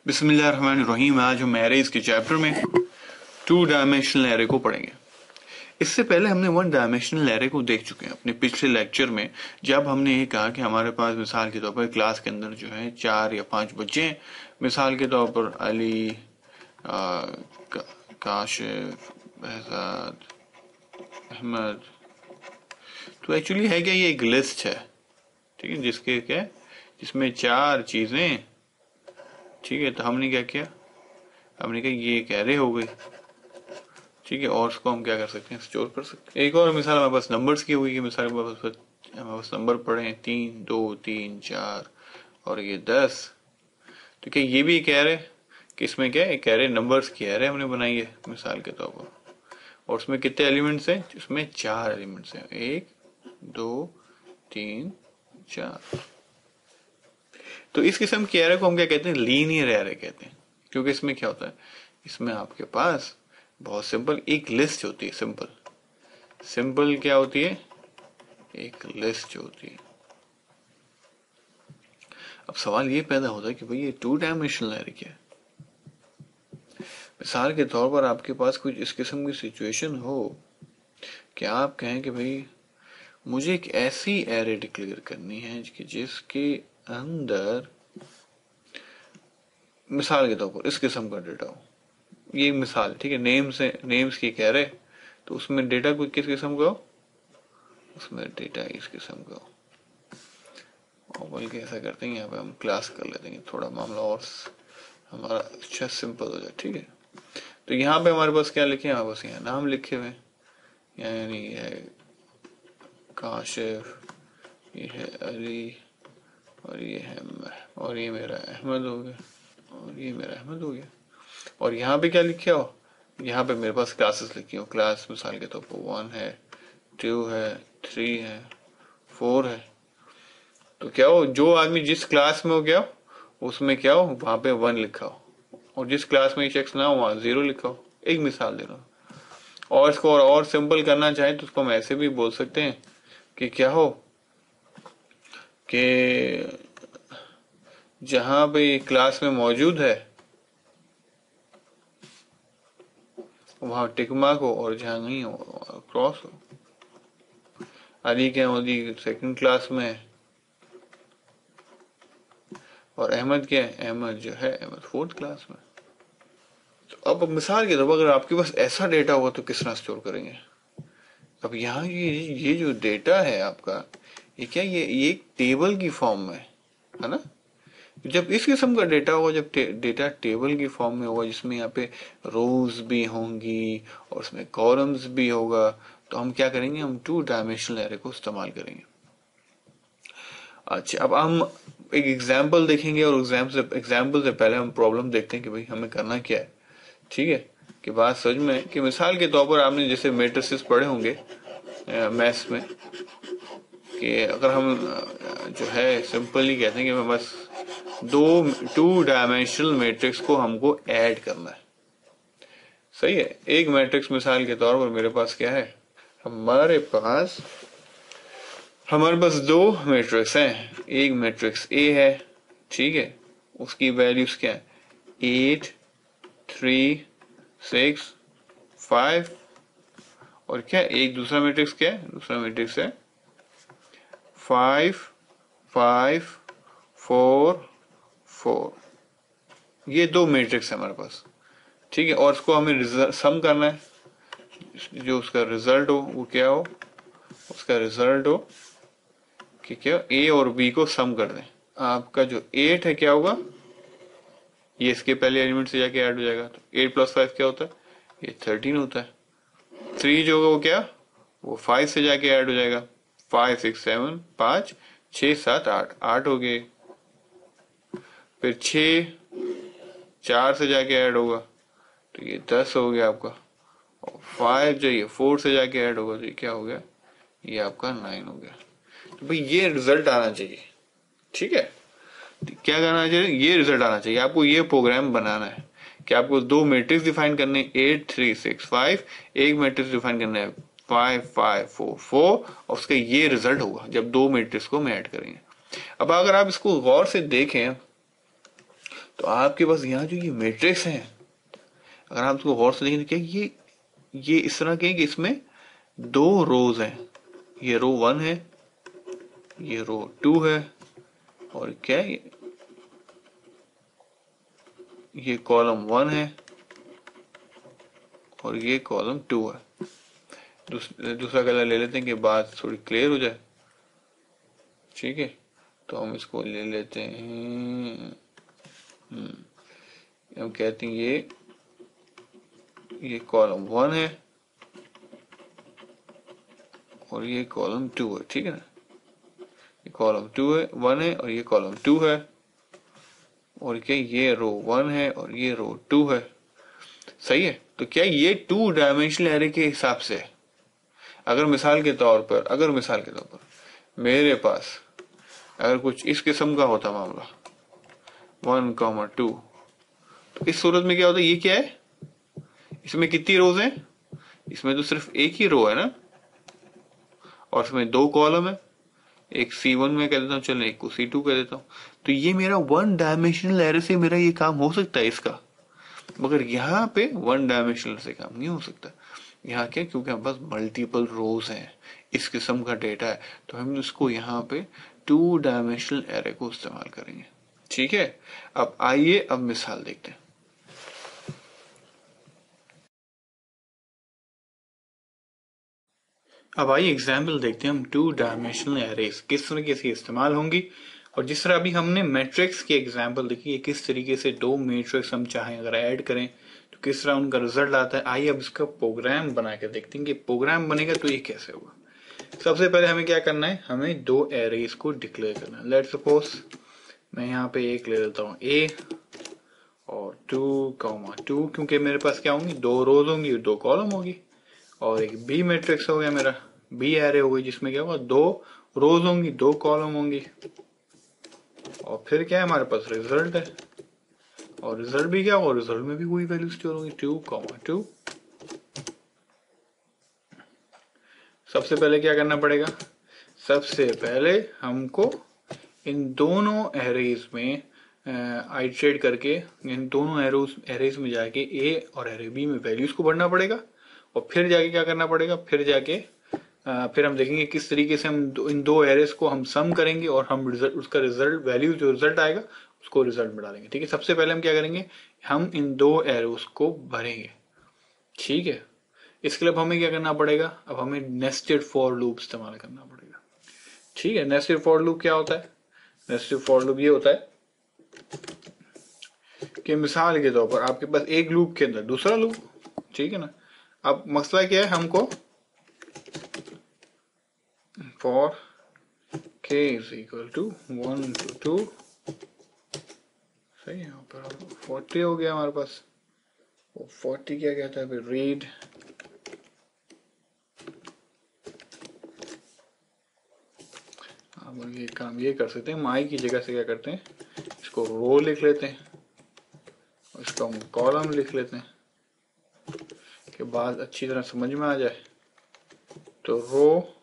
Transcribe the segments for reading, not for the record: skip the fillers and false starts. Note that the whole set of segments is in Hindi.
बिस्मिल्लाहिर्रहमानिर्रहीम। आज हम एरेज के चैप्टर में 2 डायमेंशनल एरे को पढ़ेंगे। इससे पहले हमने 1 डायमेंशनल एरे को देख चुके हैं अपने पिछले लेक्चर में, जब हमने ये कहा कि हमारे पास मिसाल के तौर पर क्लास के अंदर जो है 4 या 5 बच्चे हैं। मिसाल के तौर पर अली, काशिफ, बहजाद, अहमद। तो एक्चुअली है क्या, ये एक लिस्ट है, ठीक है, जिसके क्या जिसमें 4 चीजें, ठीक है। तो हमने क्या किया, हमने कहा ये एक एरे हो गई, ठीक है, और उसको हम क्या कर सकते हैं, स्टोर कर सकते हैं। एक और मिसाल हमारे पास नंबर्स की हुई कि मिसाल हमारे पास नंबर पड़े हैं 3, 2, 3, 4 और ये 10। तो क्या ये भी एक एरे, कि इसमें क्या एक एरे नंबर्स की एरे हमने बनाई है मिसाल के तौर पर, और उसमें कितने एलिमेंट्स हैं, उसमें 4 एलिमेंट्स हैं, 1, 2, 3, 4। तो इस किस्म की एरे को हम क्या कहते हैं, लीनियर एरे कहते हैं, क्योंकि इसमें क्या होता है, इसमें आपके पास बहुत सिंपल एक लिस्ट होती है। सिंपल क्या होती है, एक लिस्ट होती है। अब सवाल ये पैदा होता है कि भाई ये 2 डायमेंशनल एरे क्या है। मिसाल के तौर पर आपके पास कुछ इस किस्म की सिचुएशन हो कि आप कहें कि भाई मुझे एक ऐसी एरे डिक्लेयर करनी है कि जिसके अंदर मिसाल के तौर पर इस किस्म का डेटा हो। ये मिसाल, ठीक है, नेम्स की कह रहे, तो उसमें डेटा कोई किस किस्म का हो, उसमें डेटा इस किस्म का हो। और बल्कि ऐसा करते हैं, यहाँ पे हम क्लास कर लेते हैं, थोड़ा मामला और हमारा अच्छा सिंपल हो जाए, ठीक है। तो यहाँ पे हमारे पास क्या लिखे, हमारे पास यहाँ नाम लिखे हुए, यानी ये है काशिफ, ये है अली, और ये है और ये मेरा अहमद हो गया, और ये मेरा अहमद हो गया। और यहाँ पे क्या लिखे हो, यहाँ पे मेरे पास क्लासेस लिखी हो। क्लास मिसाल के तौर पर 1 है, 2 है, 3 है, 4 है। तो क्या हो, जो आदमी जिस क्लास में हो गया उसमें क्या हो, वहां पे 1 लिखा हो, और जिस क्लास में शख्स ना हो वहां 0 लिखा हो। एक मिसाल दे रहा हूं। और इसको और सिंपल करना चाहे तो उसको हम ऐसे भी बोल सकते हैं कि क्या हो, कि जहां पे क्लास में मौजूद है वहां टिक मार्क हो, और जहां नहीं हो क्रॉस हो। अली क्या, अली 2nd क्लास में है, और अहमद क्या है, अहमद जो है अहमद 4th क्लास में। तो अब मिसाल के तौर पर अगर आपके पास ऐसा डेटा होगा तो किस तरह स्टोर करेंगे। अब यहाँ ये जो डेटा है आपका, ये क्या, ये एक टेबल की फॉर्म में है ना। जब इस किस्म का डेटा होगा, जब डेटा टेबल की फॉर्म में होगा, जिसमें यहाँ पे रोज भी होंगी और उसमें कॉलम्स भी होगा, तो हम क्या करेंगे, हम 2 डायमेंशनल एरे को इस्तेमाल करेंगे। अच्छा, अब हम एक एग्जाम्पल देखेंगे, और एग्जाम्पल से पहले हम प्रॉब्लम देखते हैं कि भाई हमें करना क्या है, ठीक है। कि बात समझ में, कि मिसाल के तौर पर आपने जैसे मैट्रिसेस पढ़े होंगे मैथ्स में, कि अगर हम जो है सिंपली कहते हैं कि मैं बस 2 डायमेंशनल मैट्रिक्स को हमको ऐड करना है, सही है। एक मैट्रिक्स मिसाल के तौर पर मेरे पास क्या है, हमारे पास 2 मैट्रिक्स हैं। एक मैट्रिक्स ए है, ठीक है, उसकी वैल्यूज क्या है, 8, 3, 6, 5, और क्या एक दूसरा मैट्रिक्स क्या है, दूसरा मैट्रिक्स है 5, 5, 4, 4। ये 2 मैट्रिक्स है हमारे पास, ठीक है। और इसको हमें सम करना है, जो उसका रिजल्ट हो वो क्या हो, उसका रिजल्ट हो कि क्या ए और बी को सम कर दें। आपका जो 8 है क्या होगा, ये इसके पहले एलिमेंट से जाके ऐड हो जाएगा, तो 8 + 5 क्या होता है, ये 13 होता है। 3 जो होगा वो क्या, वो 5 से जाके ऐड हो जाएगा, 5, 6, 7, 5, 6, 7, 8, 8 हो गए। फिर 6 4 से जाके ऐड होगा, तो ये 10 हो गया आपका। और 5 जो ये 4 से जाके ऐड होगा, तो ये क्या हो गया, ये आपका 9 हो गया। तो भाई ये रिजल्ट आना चाहिए, ठीक है। क्या करना चाहिए, ये रिजल्ट आना चाहिए। आपको ये प्रोग्राम बनाना है कि आपको 2 मैट्रिक्स डिफाइन करने, 8, 3, 6, 5, एक मैट्रिक्स डिफाइन करना है 5, 5, 4, 4, और उसका ये रिजल्ट होगा जब 2 मैट्रिक्स को हम ऐड करेंगे। अब अगर आप इसको गौर से देखें तो आपके पास यहाँ जो ये मैट्रिक्स है, अगर आप इसको गौर से देखें क्या ये इस तरह के कि इसमें दो रोज हैं, ये रो 1 है, ये रो 2 है, और क्या है ये कॉलम 1 है और ये कॉलम 2 है। दूसरा कलर ले लेते हैं कि बात थोड़ी क्लियर हो जाए। ठीक है, तो हम इसको ले लेते हैं, हम कहते हैं ये कॉलम 1 है और ये कॉलम 2 है। ठीक है ना, ये कॉलम 2 है, 1 है और ये कॉलम 2 है, और क्या ये रो 1 है और ये रो 2 है। सही है, तो क्या ये 2 डायमेंशनल एरे के हिसाब से अगर मिसाल के तौर पर मेरे पास अगर कुछ इस किस्म का होता मामला 1,2, तो इस सूरत में क्या होता है, ये क्या है, इसमें कितनी रोज हैं, इसमें तो सिर्फ एक ही रो है ना, और इसमें 2 कॉलम है, एक C1 में कह देता हूँ, चलो एक को C2 कह देता हूँ। तो ये मेरा 1 डायमेंशनल एरे से मेरा ये काम हो सकता है इसका, मगर यहाँ पे 1 डायमेंशनल से काम नहीं हो सकता। यहाँ क्या, क्योंकि हमारे पास मल्टीपल रोज हैं, इस किस्म का डेटा है, तो हम इसको यहाँ पे 2 डायमेंशनल एरे को इस्तेमाल करेंगे। ठीक है, अब आइए अब मिसाल देखते हैं। अब आइए एग्जाम्पल देखते हैं हम 2 डायमेंशनल एरेज किस तरीके से इस्तेमाल होंगी। और जिस तरह अभी हमने मैट्रिक्स की एग्जाम्पल देखी, किस तरीके से 2 मैट्रिक्स हम चाहें अगर ऐड करें तो किस तरह उनका रिजल्ट आता है। आइए अब इसका प्रोग्राम बना के देखते हैं कि प्रोग्राम बनेगा तो ये कैसे होगा। सबसे पहले हमें क्या करना है, हमें 2 एरेज को डिक्लेयर करना है। लेट सपोज मैं यहाँ पे एक ले लेता हूँ A और 2,2, क्योंकि मेरे पास क्या होंगी, 2 रोज होंगी, 2 कॉलम होगी, और एक B मैट्रिक्स हो गया, मेरा B एरे हो गई, जिसमें क्या होगा, 2 रोज होंगी, 2 कॉलम होंगी, और फिर क्या है हमारे पास रिजल्ट है, और रिजल्ट भी क्या होगा, रिजल्ट में भी वही वैल्यू स्टोर होगी 2,2। सबसे पहले क्या करना पड़ेगा, सबसे पहले हमको इन दोनों एरेज में आइटरेट करके इन दोनों एरेज में जाके A और एरे B में वैल्यूज को भरना पड़ेगा, और फिर जाके क्या करना पड़ेगा, फिर हम देखेंगे किस तरीके से हम इन 2 एरेज को हम सम करेंगे और हम उसका रिजल्ट वैल्यू जो रिजल्ट आएगा उसको रिजल्ट में डालेंगे। ठीक है, सबसे पहले हम क्या करेंगे, हम इन 2 एरोज को भरेंगे। ठीक है, इसके लिए अब हमें क्या करना पड़ेगा, अब हमें नेस्टेड फॉर लूप इस्तेमाल करना पड़ेगा। ठीक है, नेस्टेड फॉर लूप क्या होता है, नेस्टेड फॉर लूप ये होता है कि मिसाल के तौर पर आपके पास एक लूप के अंदर दूसरा लूप, ठीक है ना। अब मसला क्या है, हमको for k is equal to 1 to 2, सही है, यहाँ पर 40 हो गया हमारे पास। 40 क्या कहता है फिर, रीड अब ये काम ये कर सकते हैं, माई की जगह से क्या करते हैं, इसको रो लिख लेते हैं और इसको हम कॉलम लिख लेते हैं, के बाद अच्छी तरह समझ में आ जाए। तो रो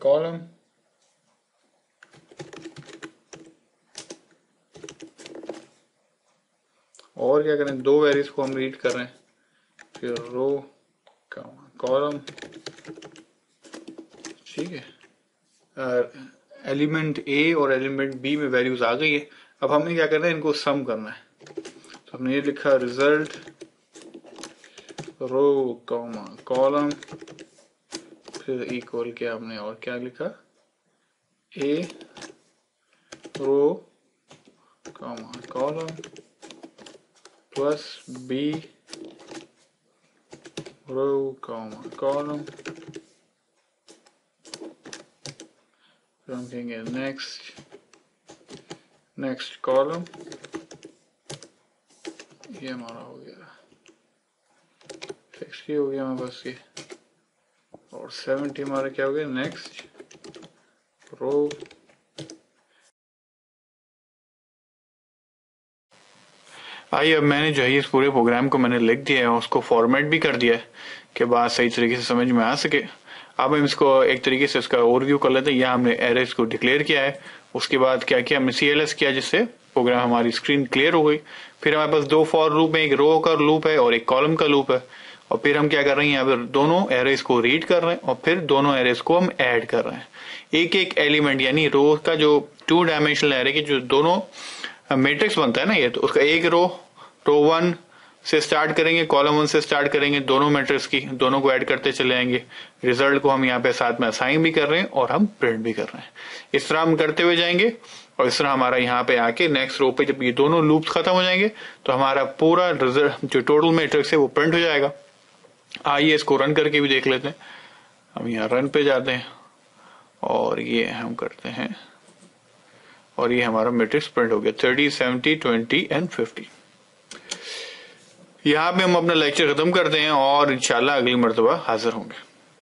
कॉलम, और क्या करें, 2 वैल्यूज को हम रीड कर रहे हैं, फिर रो कॉलम। ठीक है, एलिमेंट A और एलिमेंट B में वैल्यूज आ गई है। अब हमें क्या करना है, इनको सम करना है। तो हमने ये लिखा रिजल्ट रो कॉलम, फिर इक्वल क्या हमने और क्या लिखा, A row column plus B row column, फिर हम कहेंगे नेक्स्ट कॉलम, ये हमारा हो गया 60 हो गया हमारे पास ये, और 70 हमारा क्या हो गया, नेक्स्ट रो। आइए अब मैंने जो है इस पूरे प्रोग्राम को मैंने लिख दिया है, उसको फॉर्मेट भी कर दिया है कि बात सही तरीके से समझ में आ सके। अब हम इसको एक तरीके से इसका ओवरव्यू कर लेते हैं। यहाँ हमने एरेज को डिक्लेयर किया है, उसके बाद क्या किया, हमने CLS किया जिससे प्रोग्राम हमारी स्क्रीन क्लियर हो गई। फिर हमारे पास दो फॉर लूप है, एक रो का लूप है और एक कॉलम का लूप है। और फिर हम क्या कर रहे हैं, यहाँ पर दोनों एरेज को रीड कर रहे हैं और फिर दोनों एरेज को हम ऐड कर रहे हैं। एक एक एलिमेंट यानी रो का जो 2 डायमेंशनल एरे के जो दोनों मैट्रिक्स बनता है ना ये, तो उसका एक रो 1 से स्टार्ट करेंगे, कॉलम 1 से स्टार्ट करेंगे, दोनों मैट्रिक्स की दोनों को ऐड करते चले जाएंगे। रिजल्ट को हम यहाँ पे साथ में असाइन भी कर रहे हैं और हम प्रिंट भी कर रहे हैं। इस तरह हम करते हुए जाएंगे और इस तरह हमारा यहाँ पे आके नेक्स्ट रो पे जब ये दोनों लूप्स खत्म हो जाएंगे तो हमारा पूरा रिजल्ट जो टोटल मैट्रिक्स है वो प्रिंट हो जाएगा। आइए इसको रन करके भी देख लेते हैं। हम यहाँ रन पे जाते हैं और ये हम करते हैं और ये हमारा मैट्रिक्स प्रिंट हो गया 30, 70, 20 एंड 50। यहाँ पे हम अपना लेक्चर खत्म करते हैं और इंशाल्लाह अगली मर्तबा हाजिर होंगे।